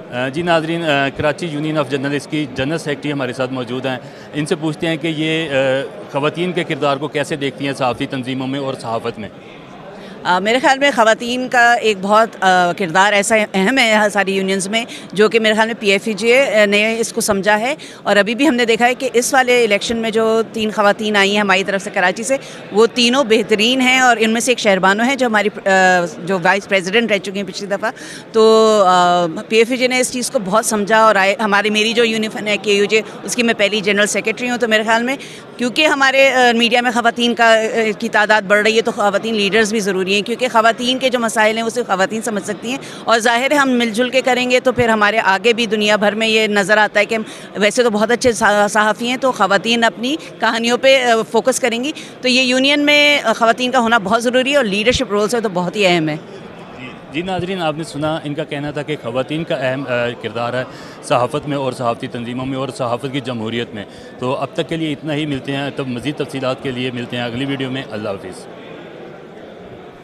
जी नाज़रीन, Karachi union of journalist की general secretary हमारे साथ मौजूद हैं। इनसे पूछते हैं कि ये ख़वातीन के किरदार को कैसे देखती हैं सहाफ़ती तंजीमों में और सहाफ़त में। मेरे ख़्याल में ख़वातीन का एक बहुत किरदार ऐसा अहम है सारी यूनियंस में, जो कि मेरे ख़्याल में पीएफजे ने इसको समझा है। और अभी भी हमने देखा है कि इस वाले इलेक्शन में जो 3 ख़वातीन आई हैं हमारी तरफ से कराची से, वो तीनों बेहतरीन हैं। और इनमें से एक शहरबानो है जो हमारी जो वाइस प्रेसिडेंट रह चुकी हैं पिछली दफ़ा। तो पीएफजे ने इस चीज़ को बहुत समझा। और मेरी जो यूनियन है केयूजे, उसकी मैं पहली जनरल सेक्रेटरी हूँ। तो मेरे ख़्याल में क्योंकि हमारे मीडिया में ख़वातीन की तादाद बढ़ रही है, तो ख़वातीन लीडर्स भी ज़रूरी हैं, क्योंकि ख़वातीन के जो मसाइल हैं वो सिर्फ ख़वातीन समझ सकती हैं। और ज़ाहिर है हम मिलजुल के करेंगे तो फिर हमारे आगे भी दुनिया भर में ये नज़र आता है कि हम वैसे तो बहुत अच्छे सहाफ़ी हैं, तो ख़वातीन अपनी कहानियों पे फोकस करेंगी। तो ये यूनियन में ख़वातीन का होना बहुत ज़रूरी है, और लीडरशिप रोल से तो बहुत ही अहम है। जी नाज़रीन, आपने सुना, इनका कहना था कि ख़वातीन का अहम किरदार है सहाफ़त में और सहाफ़ती तंजीमों में और सहाफ़त की जमहूरियत में। तो अब तक के लिए इतना ही, मिलते हैं तब मज़ीद तफ़सीलात के लिए मिलते हैं अगली वीडियो में। अल्लाह हाफ़िज़।